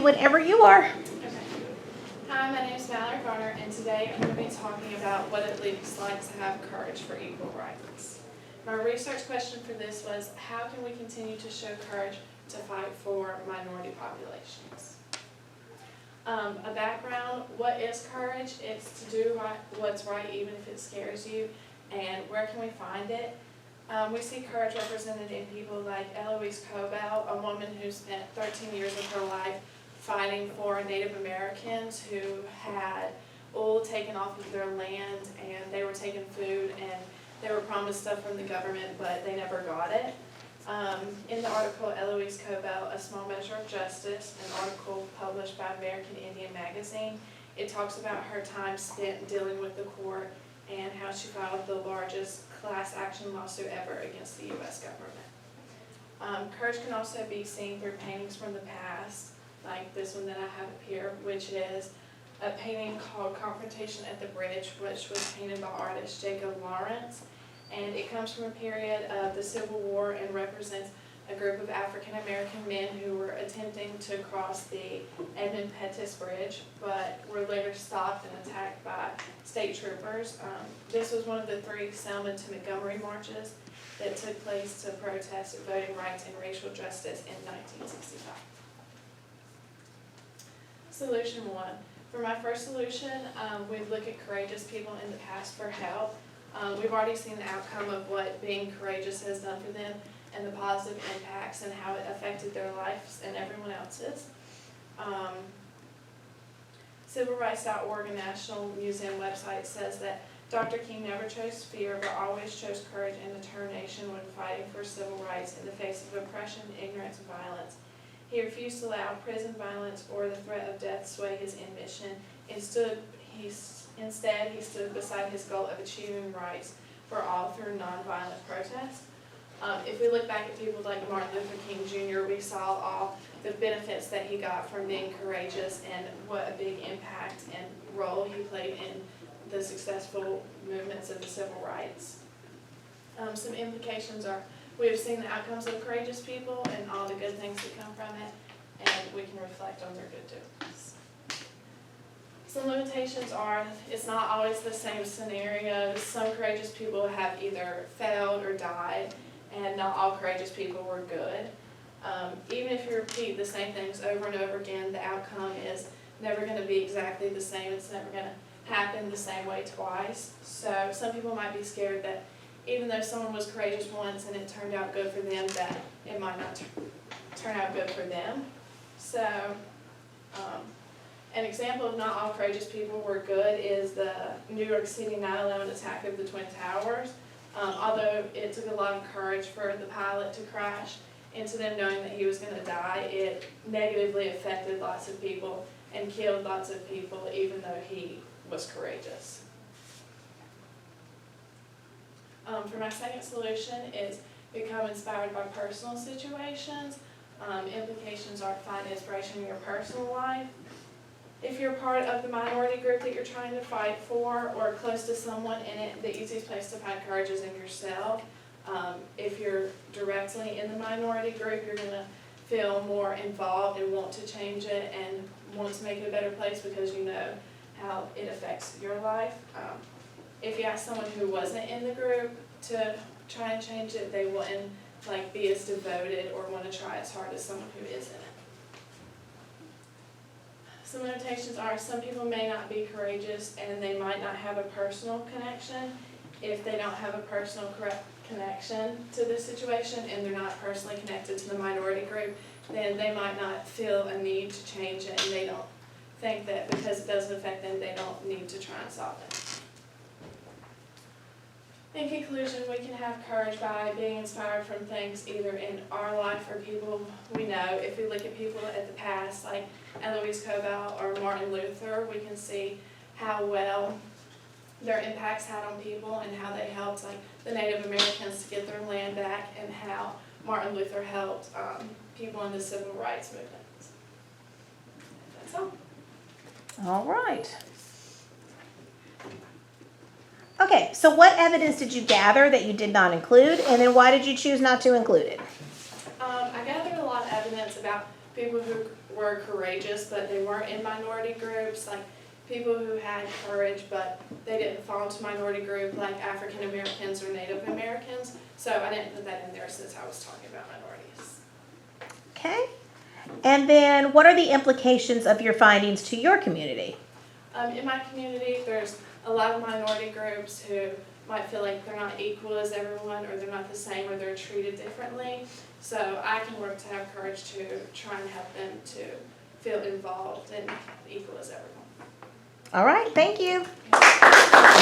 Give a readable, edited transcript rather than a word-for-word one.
Whenever you are. Okay. Hi, my name is Mallory, and today I'm going to be talking about what it looks like to have courage for equal rights. My research question for this was, how can we continue to show courage to fight for minority populations? A background, what is courage? It's to do what's right even if it scares you, and where can we find it? We see courage represented in people like Eloise Cobell, a woman who spent 13 years of her life fighting for Native Americans who had oil taken off of their land, and they were taking food, and they were promised stuff from the government, but they never got it. In the article Eloise Cobell, A Small Measure of Justice, an article published by American Indian Magazine, it talks about her time spent dealing with the court and how she filed the largest class action lawsuit ever against the U.S. government. Courage can also be seen through paintings from the past, like this one that I have up here, which is a painting called Confrontation at the Bridge, which was painted by artist Jacob Lawrence. And it comes from a period of the Civil War and represents a group of African American men who were attempting to cross the Edmund Pettus Bridge, but were later stopped and attacked by state troopers. This was one of the 3 Selma to Montgomery marches that took place to protest voting rights and racial justice in 1965. Solution 1. For my first solution, we'd look at courageous people in the past for help. We've already seen the outcome of what being courageous has done for them and the positive impacts and how it affected their lives and everyone else's. CivilRights.org, a National Museum website, says that Dr. King never chose fear but always chose courage and determination when fighting for civil rights in the face of oppression, ignorance, and violence. He refused to allow prison violence or the threat of death sway his ambition. Instead, he stood beside his goal of achieving rights for all through nonviolent protest. If we look back at people like Martin Luther King Jr., we saw all the benefits that he got from being courageous and what a big impact and role he played in the successful movements of the civil rights. Some implications are, we have seen the outcomes of courageous people and all the good things that come from it, and we can reflect on their good doings. Some limitations are, it's not always the same scenario. Some courageous people have either failed or died, and not all courageous people were good. Even if you repeat the same things over and over again, the outcome is never going to be exactly the same. It's never going to happen the same way twice. So some people might be scared that even though someone was courageous once and it turned out good for them, that it might not turn out good for them. So an example of not all courageous people were good is the New York City 9/11 attack of the Twin Towers. Although it took a lot of courage for the pilot to crash into them knowing that he was going to die, it negatively affected lots of people and killed lots of people even though he was courageous. For my second solution is become inspired by personal situations. Implications are find inspiration in your personal life. If you're part of the minority group that you're trying to fight for or close to someone in it, the easiest place to find courage is in yourself. If you're directly in the minority group, you're going to feel more involved and want to change it and want to make it a better place because you know how it affects your life. If you ask someone who wasn't in the group to try and change it, they wouldn't be as devoted or want to try as hard as someone who is in it. Some limitations are some people may not be courageous and they might not have a personal connection. If they don't have a personal connection to this situation and they're not personally connected to the minority group, then they might not feel a need to change it, and they don't think that because it doesn't affect them, they don't need to try and solve it. In conclusion, we can have courage by being inspired from things either in our life or people we know. If we look at people at the past, like Eloise Cobell or Martin Luther, we can see how well their impacts had on people and how they helped the Native Americans to get their land back, and how Martin Luther helped people in the civil rights movement. That's all. All right. Okay, so what evidence did you gather that you did not include, and then why did you choose not to include it? I gathered a lot of evidence about people who were courageous, but they weren't in minority groups, like people who had courage, but they didn't fall into minority group like African Americans or Native Americans. So I didn't put that in there since I was talking about minorities. Okay. And then what are the implications of your findings to your community? In my community, there's a lot of minority groups who might feel like they're not equal as everyone, or they're not the same, or they're treated differently. So I can work to have courage to try and help them to feel involved and equal as everyone. All right, thank you.